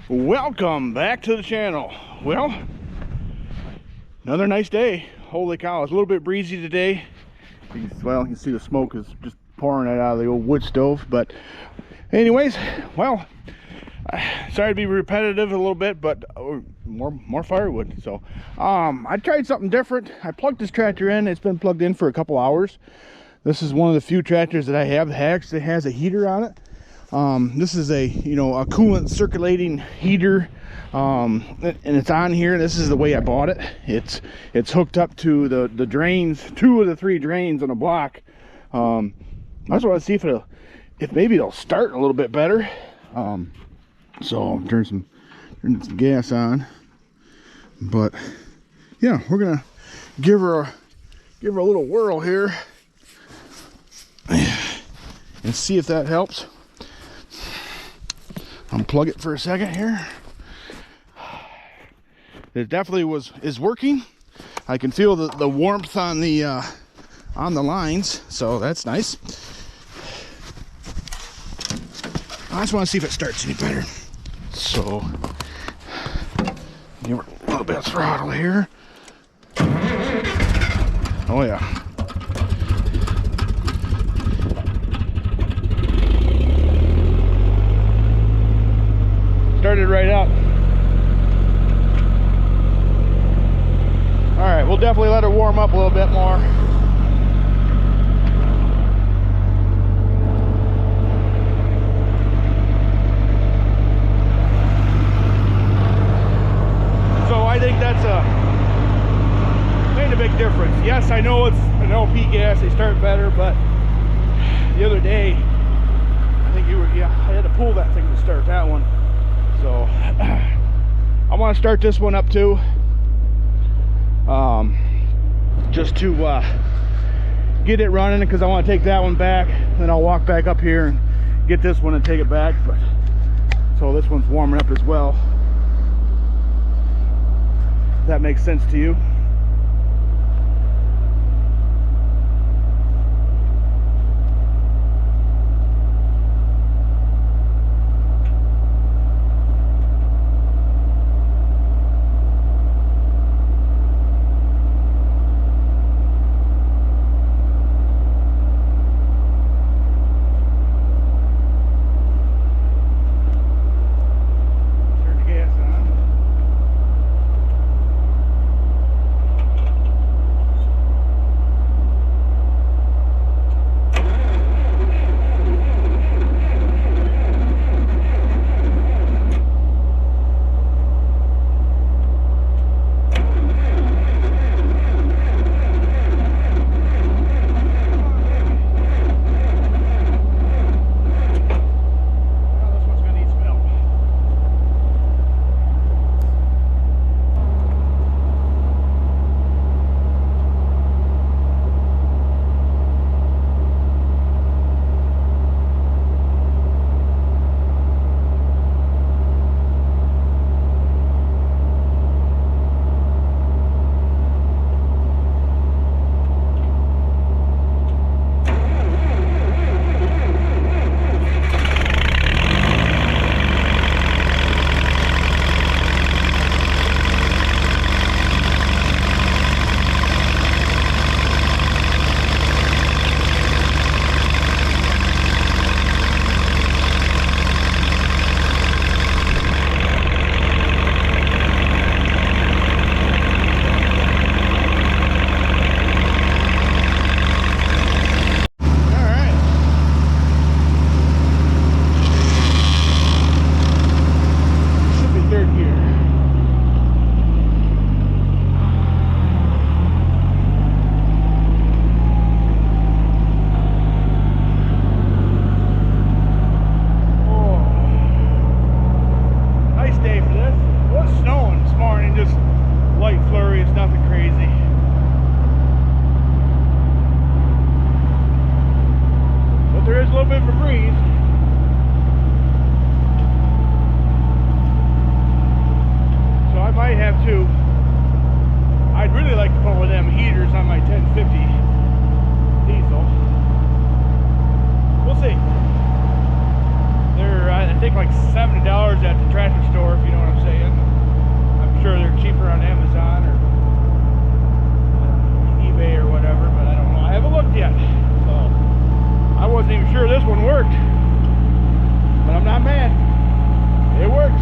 Welcome back to the channel. Well, another nice day. Holy cow, it's a little bit breezy today. Well, you can see the smoke is just pouring it out of the old wood stove. But anyways, well, sorry to be repetitive a little bit, but more firewood. So I tried something different. I plugged this tractor in. It's been plugged in for a couple hours. This is one of the few tractors that I have that actually has a heater on it. This is a a coolant circulating heater, and it's on here. This is the way I bought it. It's hooked up to the drains, 2 of the 3 drains on a block. I just want to see if maybe it'll start a little bit better. So turn some gas on, but yeah, we're gonna give her a little whirl here and see if that helps. Unplug it for a second here. It definitely is working. I can feel the warmth on the lines, so that's nice. I just want to see if it starts any better. So give her a little bit of throttle here. Oh yeah. Started right up. All right, we'll definitely let her warm up a little bit more. So I think that's made a big difference. Yes, I know it's an LP gas, they start better, but the other day, I think I had to pull that thing to start that one. So I want to start this one up too, just to get it running, because I want to take that one back, then I'll walk back up here and get this one and take it back. But so this one's warming up as well. If that makes sense to you. tractor store, if you know what I'm saying. I'm sure they're cheaper on Amazon or eBay or whatever, but I don't know. I haven't looked yet, so I wasn't even sure this one worked. But I'm not mad. It works.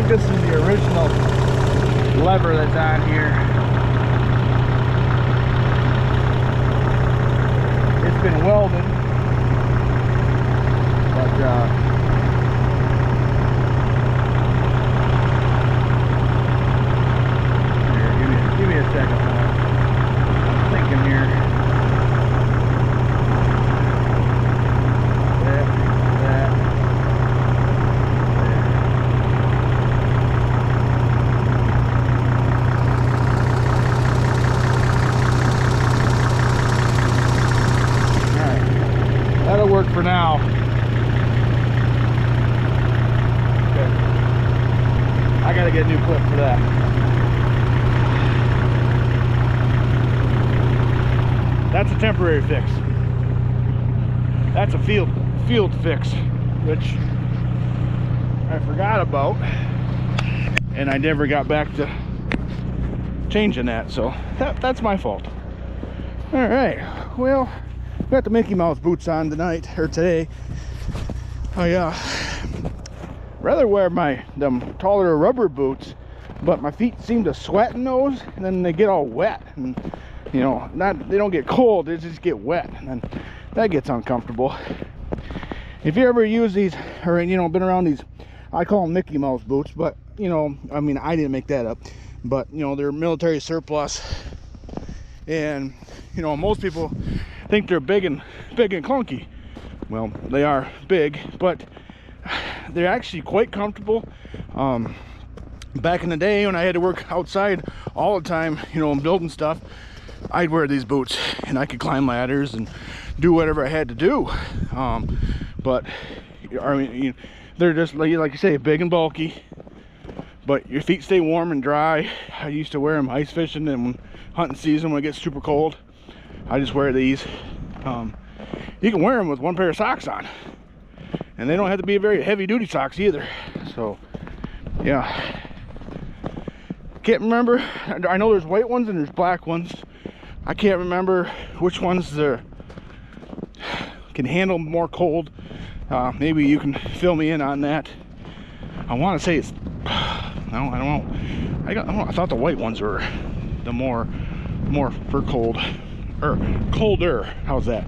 This is the original lever that's on here. It's been welded, but here, give me a second. I'm thinking here. For now. Okay. I gotta get a new clip for that. That's a temporary fix. That's a field fix, which I forgot about, and I never got back to changing that, so that's my fault. All right, well, got the Mickey Mouse boots on tonight, or today. I rather wear them taller rubber boots, but my feet seem to sweat in those, and then they get all wet, and you know, they don't get cold, they just get wet, and then that gets uncomfortable. If you ever use these, or you know, been around these, I call them Mickey Mouse boots, but you know, I mean, I didn't make that up, but you know, they're military surplus, and you know, most people think they're big and clunky. Well, they are big, but they're actually quite comfortable. Back in the day when I had to work outside all the time, you know, and building stuff, I'd wear these boots and I could climb ladders and do whatever I had to do. But I mean, they're just like you say, big and bulky, but your feet stay warm and dry. I used to wear them ice fishing and hunting season when it gets super cold. I just wear these. You can wear them with one pair of socks on, and they don't have to be very heavy duty socks either. So yeah, can't remember. I know there's white ones and there's black ones. I can't remember which ones can handle more cold. Maybe you can fill me in on that. I want to say it's, I don't know. I thought the white ones were the more for cold, or colder. How's that?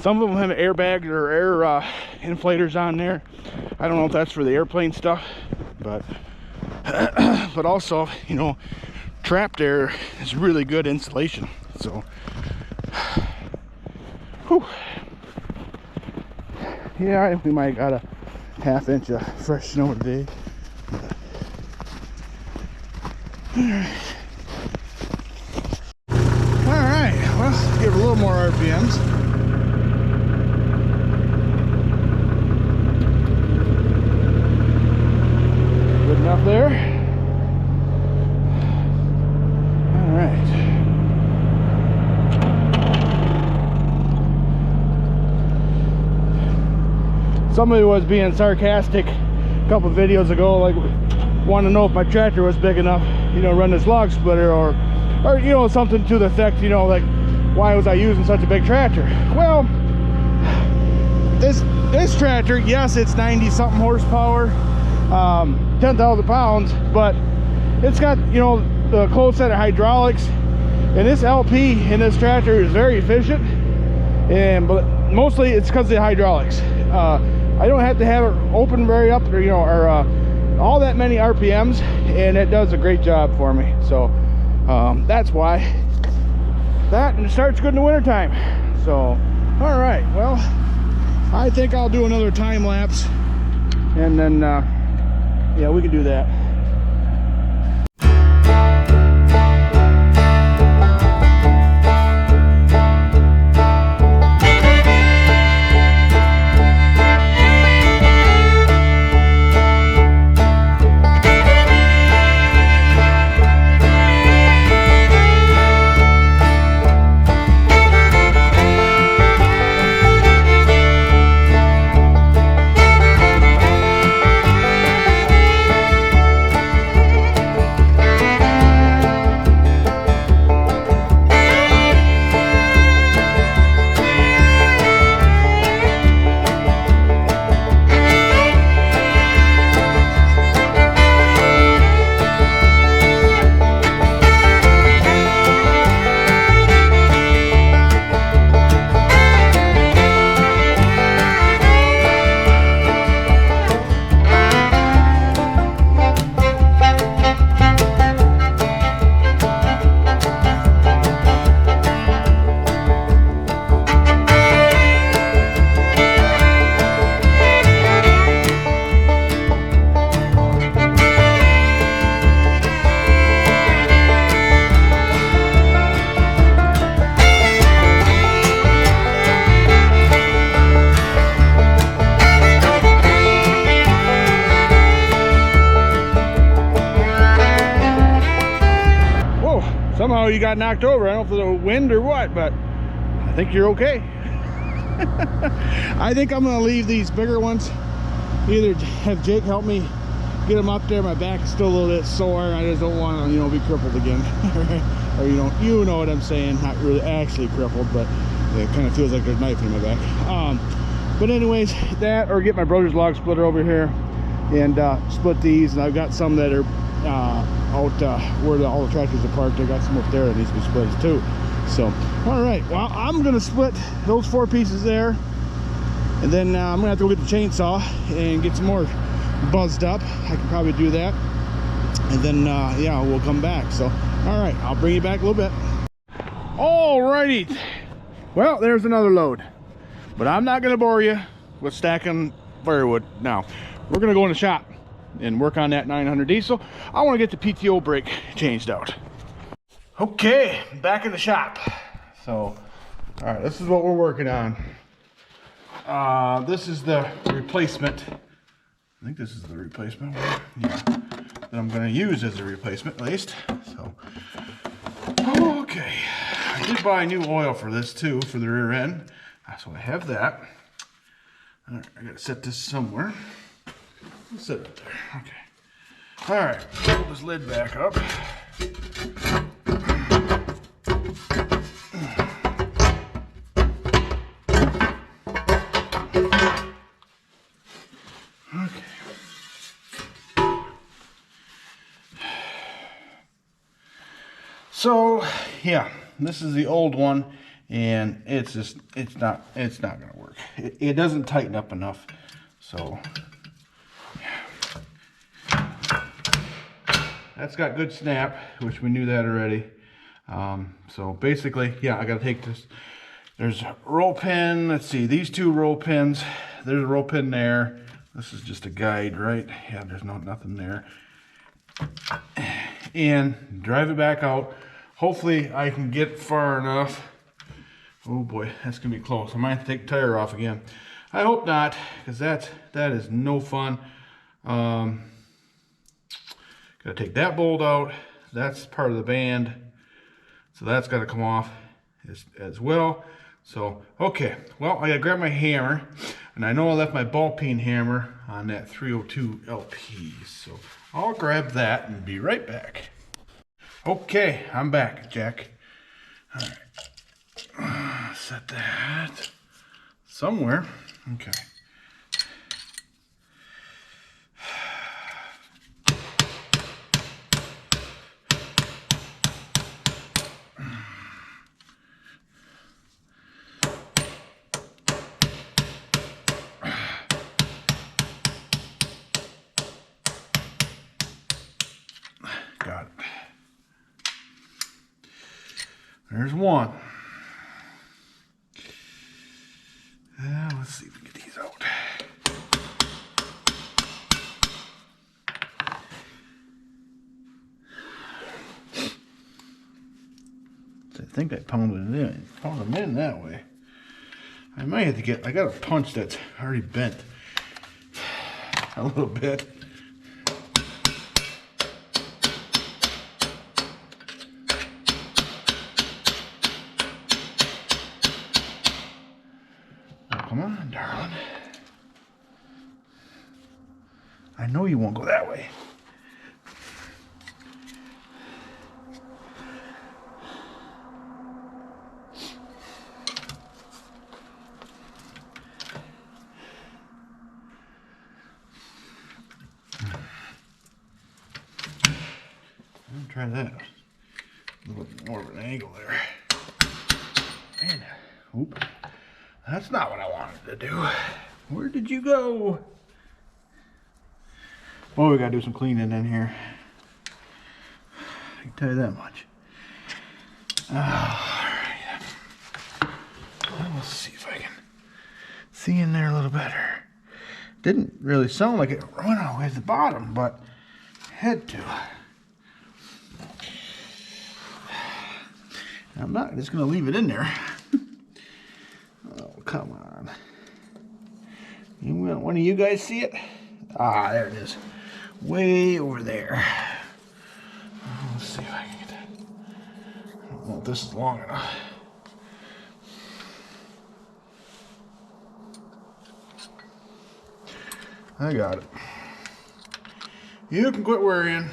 Some of them have airbags or air inflators on there. I don't know if that's for the airplane stuff, but but also, you know, trapped air is really good insulation. So whew. Yeah, we might got a ½ inch of fresh snow today. Alright, well, give it a little more RPMs. Good enough there. Alright. Somebody was being sarcastic a couple videos ago, like wanted to know if my tractor was big enough, you know, run this log splitter, or you know, something to the effect, you know, like why was I using such a big tractor? Well, this tractor, yes, it's 90 something horsepower, 10,000 pounds, but it's got, you know, the closed set of hydraulics, and this LP in this tractor is very efficient, but mostly it's because of the hydraulics. I don't have to have it open very up, or you know, or all that many RPMs, and it does a great job for me. So that's why that, and it starts good in the winter time. So all right, well, I think I'll do another time lapse, and then yeah, we can do that. Somehow you got knocked over. I don't know if it's the wind or what, but I think you're okay. I think I'm gonna leave these bigger ones either have Jake help me get him up there. My back is still a little bit sore. I just don't want to, you know, be crippled again. Or you know what I'm saying. Not really actually crippled, but it kind of feels like there's a knife in my back. But anyways, that or get my brother's log splitter over here and split these. And I've got some that are out where all the tractors are parked. I got some up there that needs to be split too. So, all right. Well, I'm gonna split those 4 pieces there, and then I'm gonna have to go get the chainsaw and get some more buzzed up. I can probably do that, and then yeah, we'll come back. So, all right, I'll bring you back a little bit. All righty. Well, there's another load, but I'm not gonna bore you with stacking firewood now. We're gonna go in the shop and work on that 900 diesel. I want to get the PTO brake changed out. Okay, back in the shop. So, all right, this is what we're working on. This is the replacement. I think this is the replacement. Yeah, that I'm going to use as a replacement at least. So, okay. I did buy new oil for this too, for the rear end. So I have that. All right, I got to set this somewhere. Let's set it there. Okay. All right, pull this lid back up. Okay. So, yeah, this is the old one, and it's not gonna work. It doesn't tighten up enough. So, yeah. That's got good snap, which we knew that already. So basically, yeah, I gotta take this. There's a roll pin. Let's see, these 2 roll pins. There's a roll pin there. This is just a guide, right? Yeah, there's nothing there. And drive it back out. Hopefully I can get far enough. Oh boy, that's gonna be close. I might have to take the tire off again. I hope not, because that is no fun. Gotta take that bolt out. That's part of the band. So that's gotta come off as well. So, okay, well, I gotta grab my hammer, and I know I left my ball peen hammer on that 302 LP, so I'll grab that and be right back. Okay, I'm back, Jack. All right, set that somewhere. Okay. Got it. There's one. Let's see if we can get these out. I think I pounded it in. Pound them in that way. I might have to get, I got a punch that's already bent a little bit. Come on, darling. I know you won't go that way. I'll try that. A little bit more of an angle there. Man, oop. That's not what I wanted to do. Where did you go? Well, we gotta do some cleaning in here. I can tell you that much. Alright. Let's see if I can see in there a little better. Didn't really sound like it went all the way to the bottom, but had to. I'm not just gonna leave it in there. Oh, come on. One of you guys see it? Ah, there it is. Way over there. Let's see if I can get that. I don't know if this is long enough. I got it. You can quit worrying.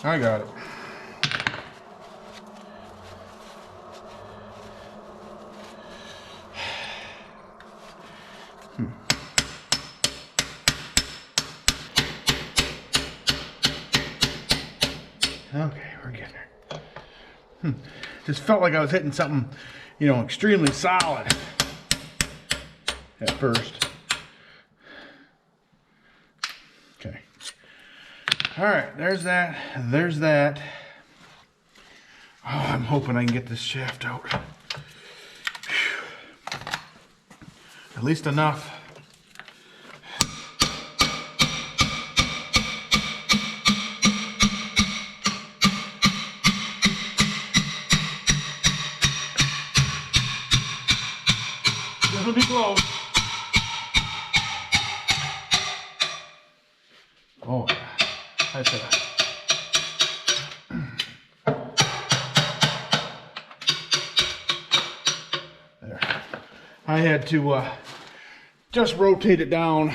I got it. Okay, we're getting there. Just felt like I was hitting something, you know, extremely solid at first. Okay. All right, there's that. There's that. Oh, I'm hoping I can get this shaft out. Whew. At least enough. This will be close. Oh, that's it. There. I had to just rotate it down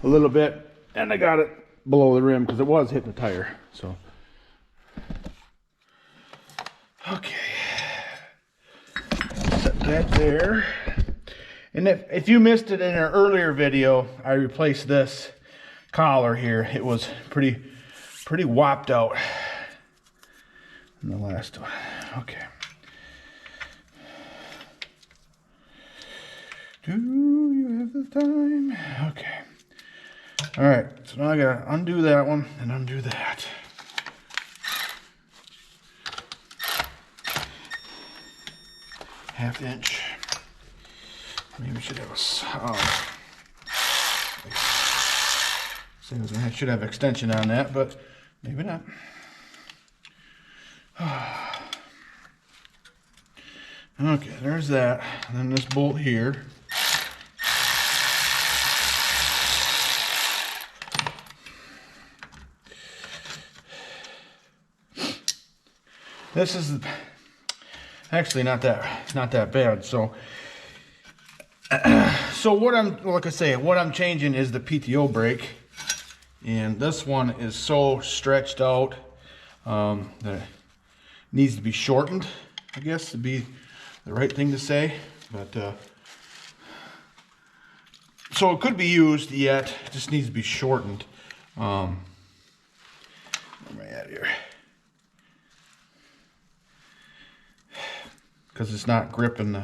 a little bit, and I got it below the rim because it was hitting the tire. So, okay, set that there. And if you missed it in an earlier video, I replaced this collar here. It was pretty whopped out in the last one. Okay. Do you have the time? Okay. All right. So now I gotta undo that one and undo that. Half inch. Maybe we should have I should have extension on that, but maybe not. Okay, there's that. And then this bolt here. This is actually not that bad. So what I'm changing is the PTO brake, and this one is so stretched out that it needs to be shortened, I guess, to be the right thing to say. But so it could be used yet, it just needs to be shortened. Where am I at here? Because it's not gripping the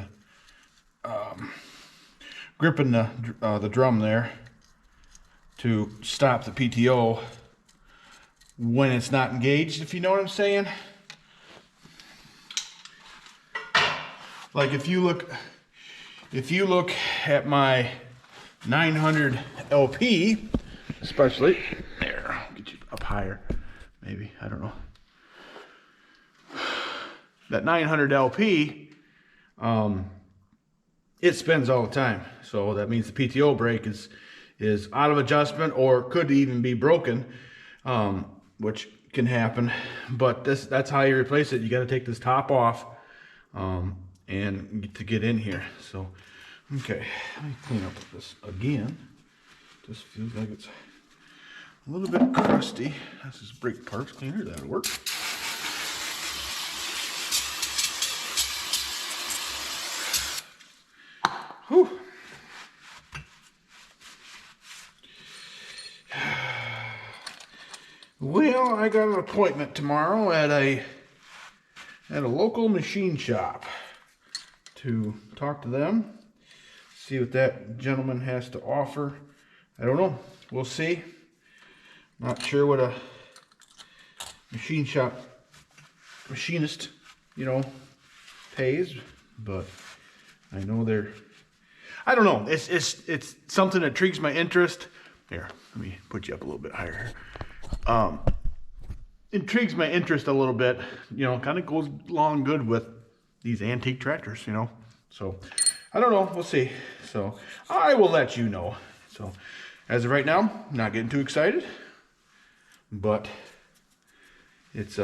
drum there to stop the PTO when it's not engaged, if you know what I'm saying. Like if you look at my 900 LP, especially there, I'll get you up higher, maybe, I don't know. That 900 LP, it spins all the time. So that means the PTO brake is out of adjustment, or could even be broken, which can happen. But that's how you replace it. You got to take this top off and to get in here. So, okay, let me clean up this again. Just feels like it's a little bit crusty. This is brake parts cleaner. That'll work. Whew. Well, I got an appointment tomorrow at a local machine shop to talk to them, see what that gentleman has to offer. I don't know. We'll see. Not sure what a machine shop machinist, pays, but I know they're. I don't know. It's something that intrigues my interest. Here, let me put you up a little bit higher. Intrigues my interest a little bit. Kind of goes along good with these antique tractors. So I don't know. We'll see. So I will let you know. So as of right now, I'm not getting too excited, but it's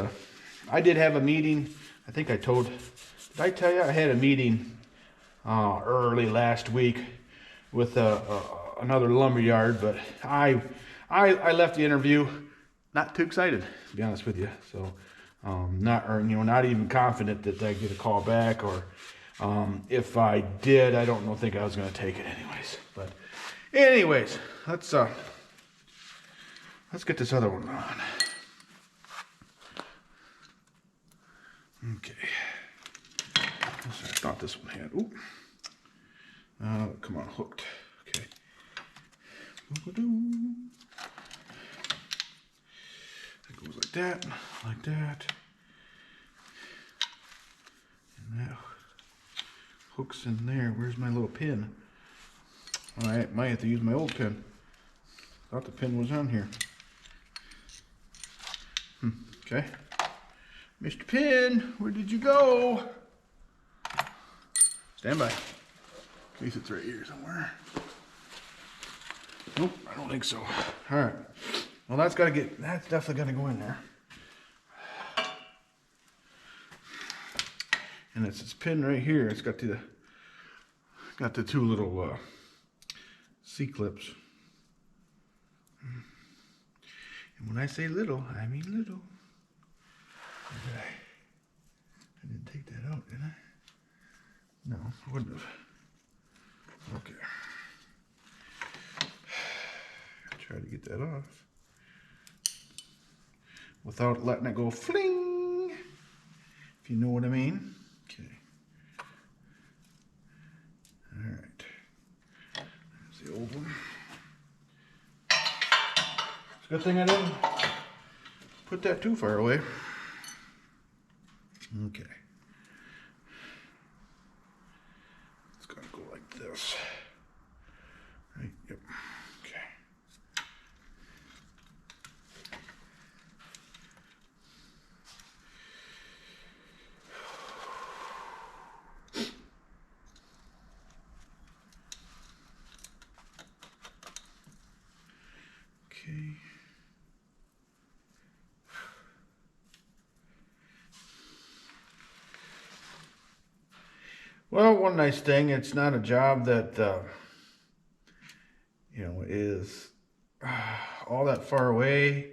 I did have a meeting. I think did I tell you I had a meeting early last week with a another lumber yard, but I left the interview not too excited, to be honest with you. So not even confident that I'd get a call back, or if I did, I don't think I was going to take it anyways. But anyways, let's get this other one on. Okay. I thought this one had. Ooh. Come on, hooked. Okay. It goes like that, like that. And that hooks in there. Where's my little pin? I might have to use my old pin. Thought the pin was on here. Okay. Mr. Pin, where did you go? Stand by. In case it's right here somewhere. Nope, I don't think so. All right. Well, that's definitely got to go in there. And it's this pin right here. It's got the two little C-clips. And when I say little, I mean little. Okay. I didn't take that out, did I? No, I wouldn't have. Okay. Try to get that off without letting it go fling, if you know what I mean. Okay. All right. There's the old one. It's a good thing I didn't put that too far away. Okay. It's gonna go like this. Right, yep. Okay. Okay. Well, one nice thing, it's not a job that, is all that far away.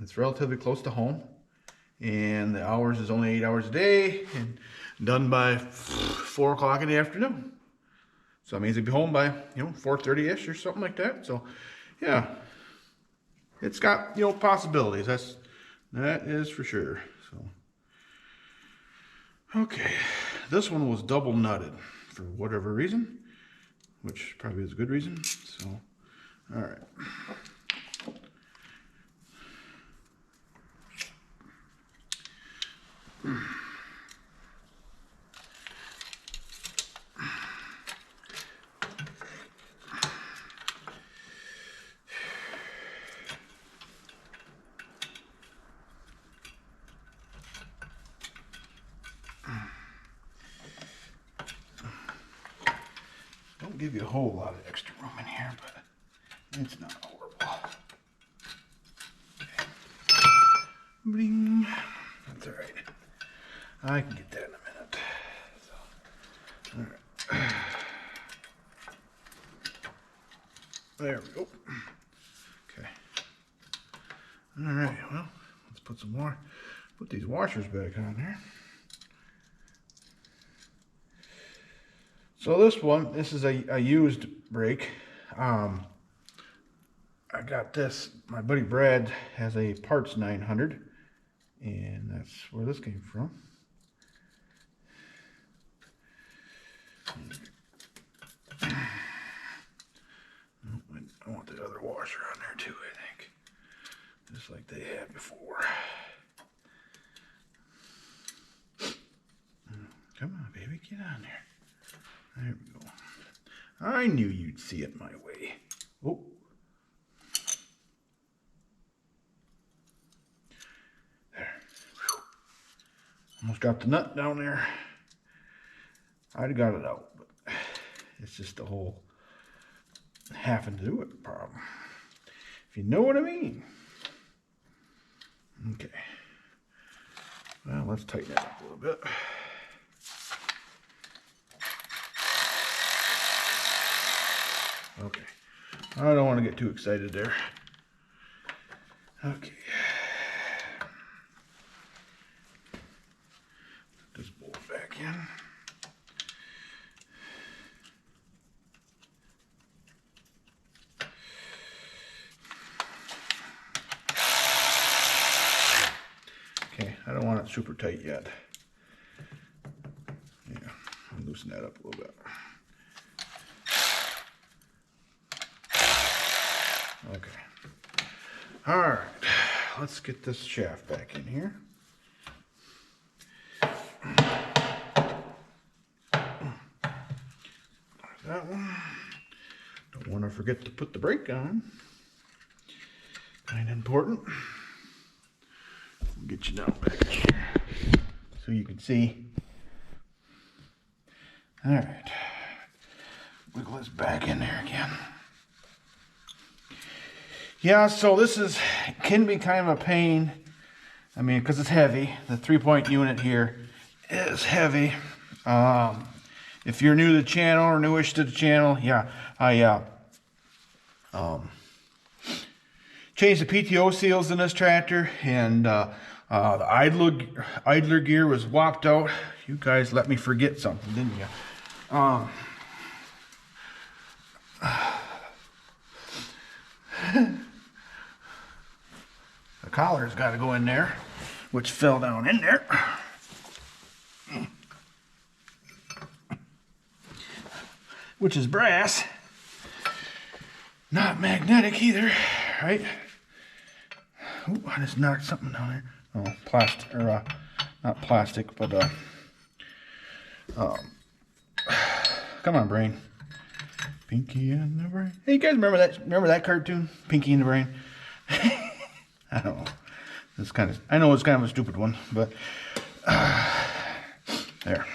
It's relatively close to home, and the hours is only 8 hours a day and done by 4 o'clock in the afternoon. So that means I'd be home by, 4:30-ish or something like that. So yeah, it's got, possibilities. That is for sure. So, okay. This one was double nutted for whatever reason, which probably is a good reason. So, all right. Don't give you a whole lot of extra room in here, but it's not horrible. Okay. Bling. That's all right. I can get that in a minute. So, all right. There we go. Okay. All right. Well, let's put some more. Put these washers back on there. So this is a used brake. I got this, my buddy Brad has a parts 900, and that's where this came from. I want the other washer on there too, I think. Just like they had before. Come on, baby, get on there. There we go. I knew you'd see it my way. Oh. There. Whew. Almost got the nut down there. I'd have got it out, but it's just the whole having to do it problem. If you know what I mean. Okay. Well, let's tighten it up a little bit. Okay. I don't want to get too excited there. Okay. Put this bolt back in. Okay, I don't want it super tight yet. Yeah, I'll loosen that up a little bit. Okay. All right, let's get this shaft back in here. That one. Don't want to forget to put the brake on. Kind of important. We'll get you down back here so you can see. All right. Wiggle this back in there again. Yeah, so this can be kind of a pain. I mean, because it's heavy. The 3-point unit here is heavy. If you're new to the channel or newish to the channel, yeah, I changed the PTO seals in this tractor, and the idler gear was whopped out. You guys let me forget something, didn't you? The collar's got to go in there, which fell down in there. Which is brass. Not magnetic either, right? Ooh, I just knocked something down there. Oh, plastic, or not plastic, but come on, brain. Pinky in the brain. Hey, you guys remember that cartoon, Pinky in the Brain? I don't know. I know it's kind of a stupid one, but there.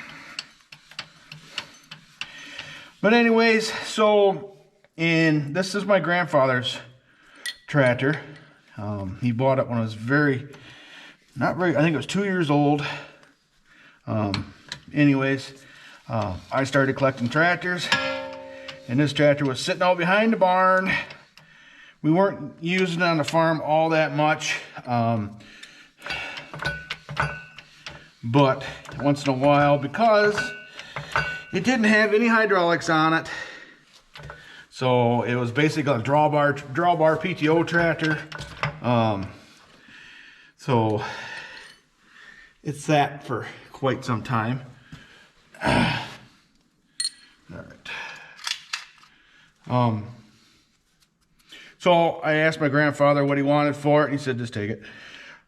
But anyways, so this is my grandfather's tractor. He bought it when I was I think it was 2 years old. Anyways, I started collecting tractors, and this tractor was sitting out behind the barn. We weren't using it on the farm all that much, but once in a while, because it didn't have any hydraulics on it. So it was basically a drawbar PTO tractor. So it's sat for quite some time. All right. So I asked my grandfather what he wanted for it, and he said, just take it.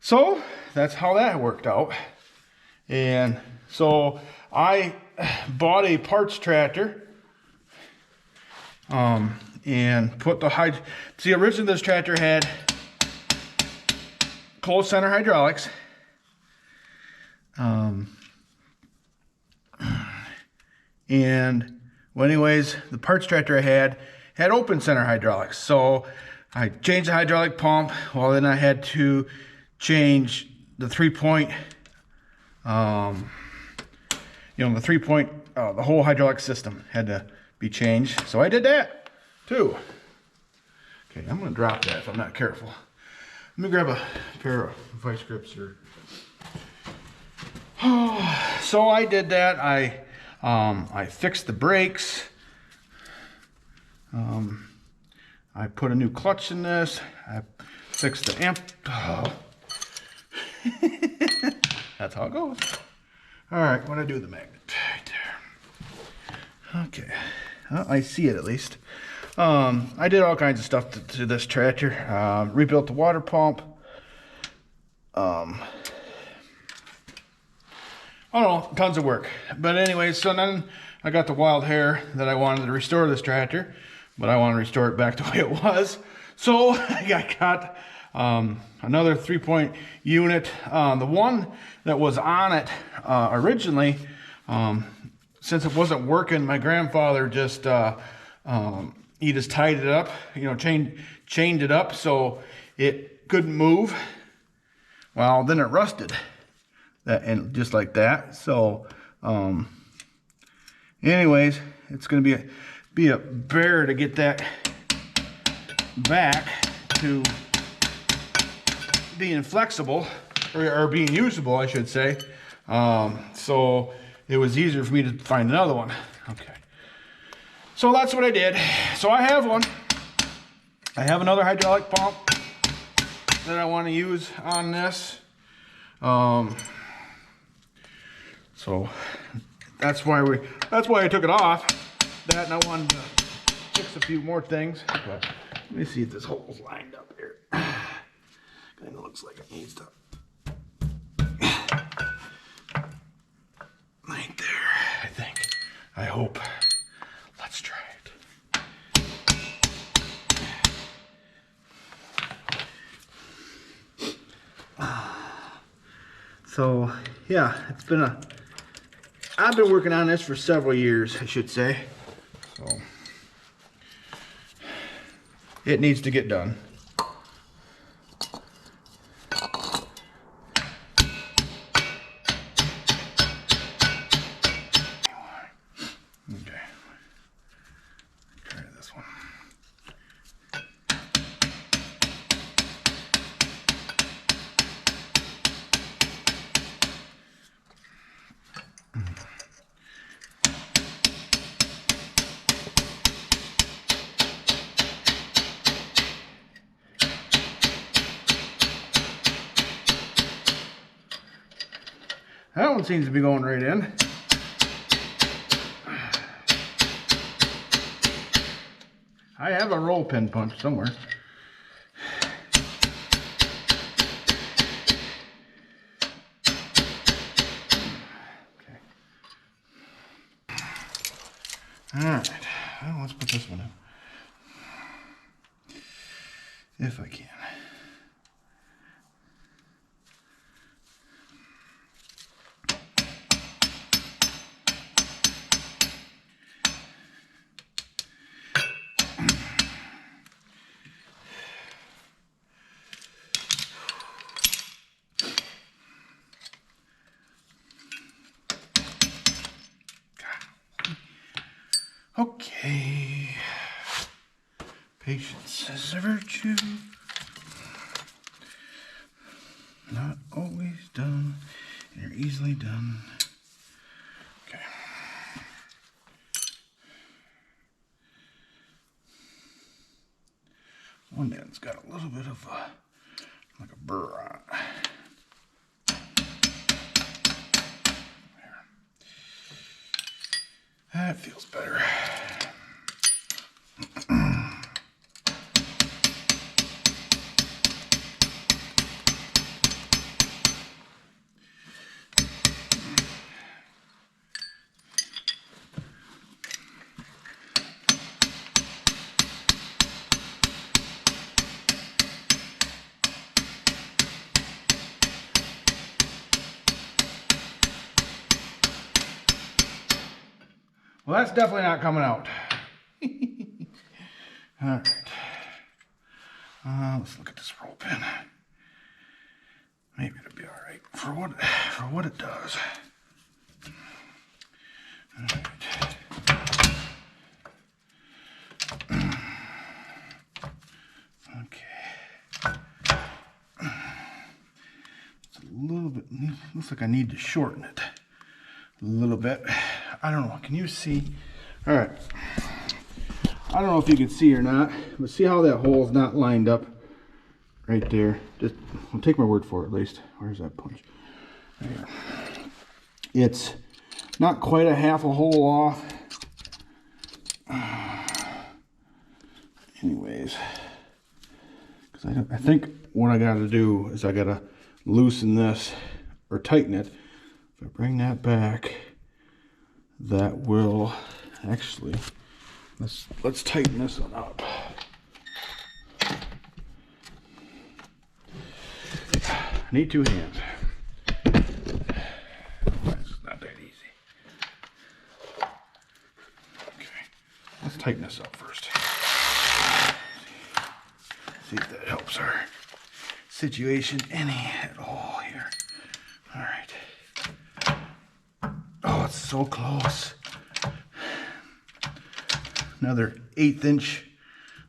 So that's how that worked out. And so I bought a parts tractor, and put see, originally this tractor had closed center hydraulics. Anyways, the parts tractor I had open center hydraulics. So I changed the hydraulic pump. Well, then I had to change the 3-point, the 3-point, the whole hydraulic system had to be changed. So I did that too. Okay, I'm gonna drop that if I'm not careful. Let me grab a pair of vice grips here. So I did that. I fixed the brakes. I put a new clutch in this. I fixed the amp. Oh. That's how it goes. All right, what do I do with the magnet? Right there. Okay, well, I see it at least. I did all kinds of stuff to this tractor. Rebuilt the water pump. I don't know, tons of work. But anyway, so then I got the wild hair that I wanted to restore this tractor, but I want to restore it back the way it was. So I got another 3-point unit. The one that was on it originally, since it wasn't working, my grandfather just he just tied it up, chained it up so it couldn't move. Well, then it rusted. And just like that. So anyways, it's gonna be be a bear to get that back to being flexible, or being usable, I should say. So it was easier for me to find another one. Okay. So that's what I did. So I have one. I have another hydraulic pump that I want to use on this. So that's why I took it off. That, and I wanted to fix a few more things. But let me see if this hole's lined up here. Kind of looks like it needs to. Right there, I think. I hope. Let's try it. So, yeah, I've been working on this for several years, I should say. So, it needs to get done. Okay, try this one. That one seems to be going right in. I have a roll pin punch somewhere. Okay. All right. Well, let's put this one in, if I can. Okay. Patience is a virtue. Not always done. You're easily done. Okay. One end's got a little bit of like a burr on it. There. That feels better. Well, that's definitely not coming out. All right. Let's look at this roll pin. Maybe it'll be all right for what it does. All right. Okay. It's a little bit. Looks like I need to shorten it a little bit. I don't know. Can you see? All right. I don't know if you can see or not, but see how that hole's not lined up right there. Just, I'll take my word for it at least. Where's that punch? There. It's not quite a half a hole off. Anyways, because I think what I got to do is I got to loosen this or tighten it. If I bring that back, that will actually, let's tighten this one up. I need two hands. It's not that easy. Okay, let's tighten this up first. See if that helps our situation any at all here. All right. Oh, it's so close. another 1/8 inch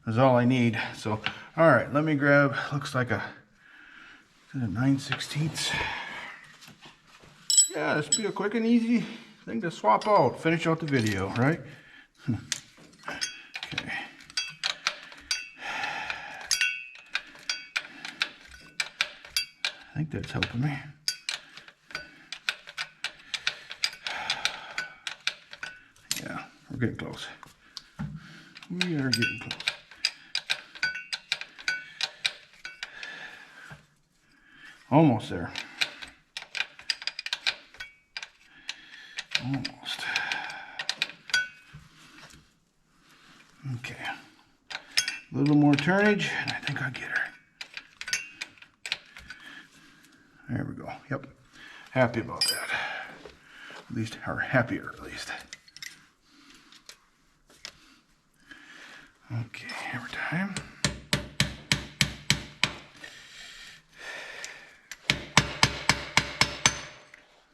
is all I need. So, all right, let me grab, looks like a 9/16. Yeah, this will be a quick and easy thing to swap out, finish out the video, right? Okay. I think that's helping me. Yeah, we're getting close. We are getting close. Almost there. Almost. Okay. A little more turnage, and I think I'll get her. There we go. Yep. Happy about that. At least, or happier at least. Okay, hammer time.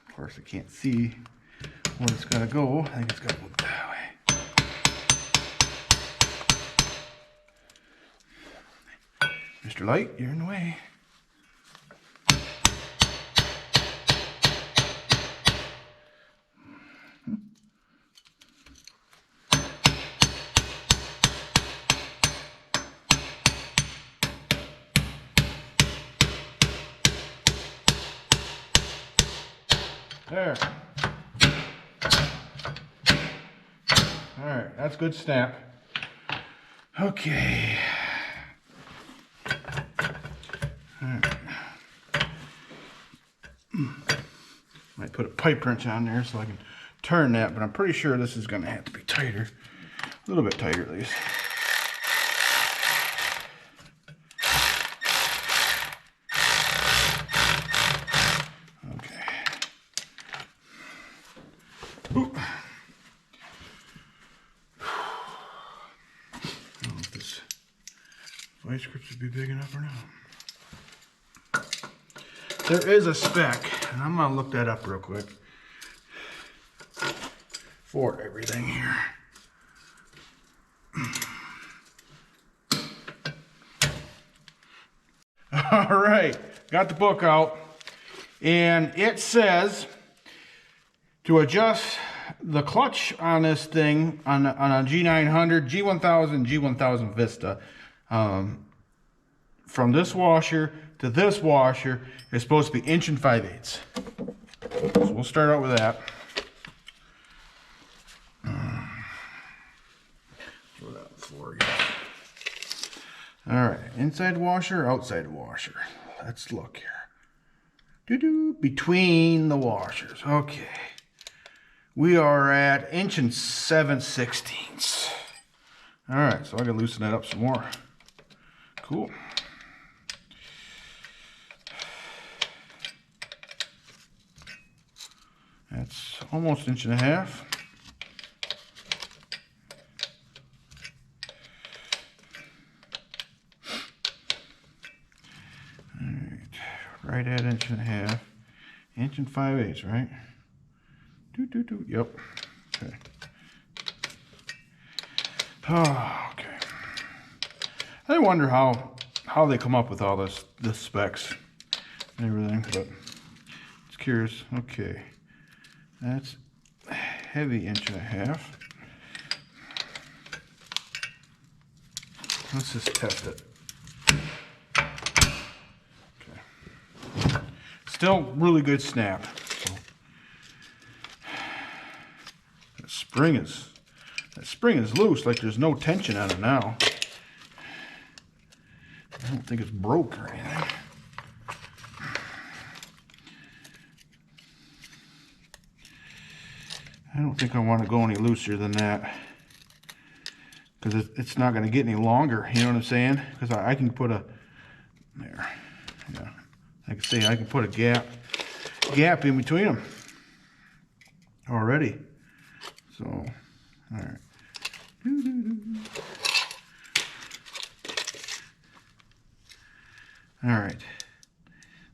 Of course, I can't see where it's got to go. I think it's got to go that way. Mr. Light, you're in the way. There. All right, that's good snap. Okay. All right. Might put a pipe wrench on there so I can turn that, but I'm pretty sure this is going to have to be tighter. A little bit tighter at least. Vice grips would be big enough or not. There is a spec, and I'm gonna look that up real quick for everything here. All right, got the book out, and it says to adjust the clutch on this thing on a G900, G1000, G1000 Vista. From this washer to this washer is supposed to be 1 5/8. So we'll start out with that. Throw that on the floor again. All right, inside washer, outside washer. Let's look here. Between the washers. Okay. We are at 1 7/16. All right, so I gotta loosen that up some more. Cool. That's almost 1.5 inches. All right, right at 1.5 inches. 1 5/8, right? Yep. Okay. Oh, okay. I wonder how they come up with all this specs and everything, but it's curious. Okay, that's heavy 1.5 inches. Let's just test it. Okay, still really good snap. So that spring is loose, like there's no tension on it now. I don't think it's broke or anything. I don't think I want to go any looser than that, because it's not going to get any longer, you know what I'm saying? Because I can put a, there, yeah, I can see I can put a gap in between them already. So, all right. All right,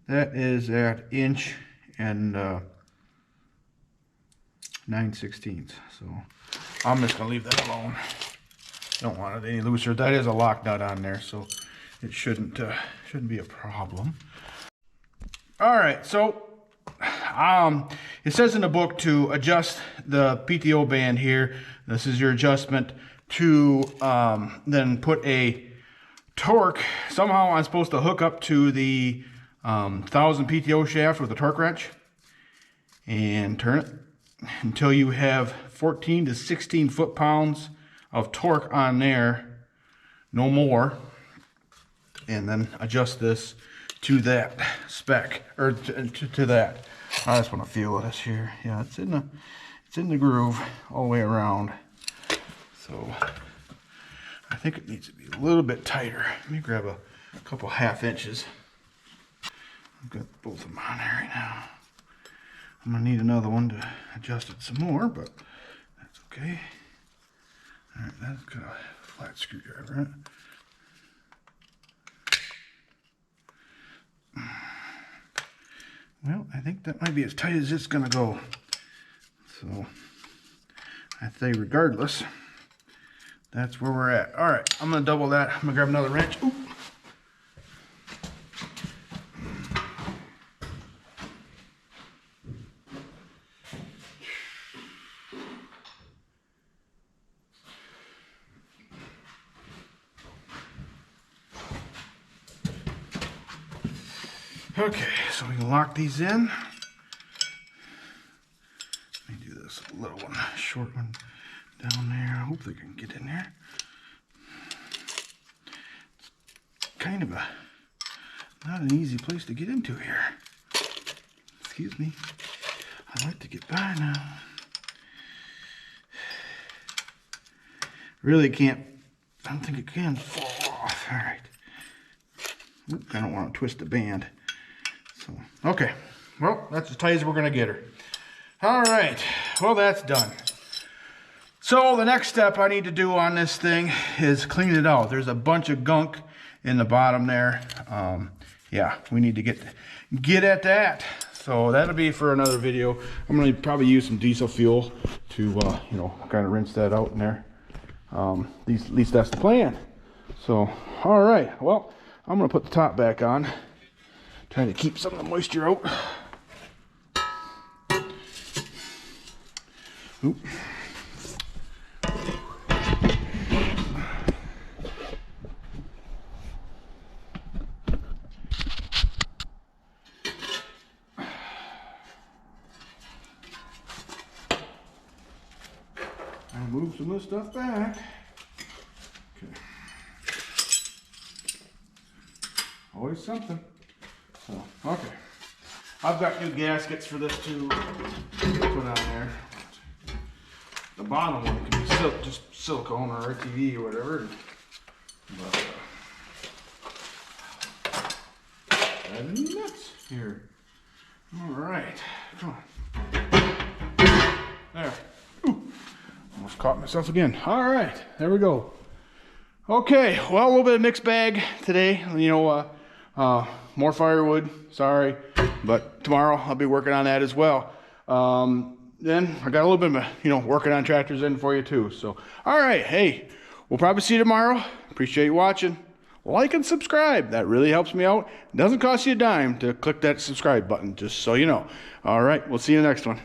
that is at 1 9/16. So I'm just gonna leave that alone. Don't want it any looser. That is a lock nut on there, so it shouldn't be a problem. All right, so it says in the book to adjust the PTO band here. This is your adjustment to then put a torque. Somehow I'm supposed to hook up to the 1000 PTO shaft with a torque wrench and turn it until you have 14 to 16 foot-pounds of torque on there, no more, and then adjust this to that spec, or to that. I just want to feel this here. Yeah, it's in the groove all the way around. So I think it needs to be a little bit tighter. Let me grab a couple ½ inches. I've got both of them on there right now. I'm gonna need another one to adjust it some more, but that's okay. All right, that's got a flat screwdriver, right? Well, I think that might be as tight as it's gonna go. So I say regardless, that's where we're at. All right, I'm gonna double that. I'm gonna grab another wrench. Ooh. Okay, so we can lock these in. Let me do this little one, short one down there. I hope they can get in there. It's kind of not an easy place to get into here. Excuse me. I'd like to get by now. Really can't, I don't think it can fall off. All right. Oop, I don't want to twist the band. So, okay, well, that's as tight as we're gonna get her. All right, well, that's done. So the next step I need to do on this thing is clean it out. There's a bunch of gunk in the bottom there. Yeah, we need to get at that. So that'll be for another video. I'm gonna probably use some diesel fuel to, you know, kind of rinse that out in there. At least that's the plan. So, all right, well, I'm gonna put the top back on. Trying to keep some of the moisture out. Oop. I'll move some of this stuff back. Okay. Always something. So, okay. I've got new gaskets for this to put on there. The bottom one can be just silicone or RTV or whatever. But, adding nuts here. All right, come on. There. Ooh. Almost caught myself again. All right, there we go. Okay, well, a little bit of mixed bag today. You know, more firewood, sorry, but tomorrow I'll be working on that as well. Then I got a little bit of, you know, working on tractors in for you too. So, all right, hey, we'll probably see you tomorrow. Appreciate you watching. Like and subscribe. That really helps me out. It doesn't cost you a dime to click that subscribe button, just so you know. All right, we'll see you in the next one.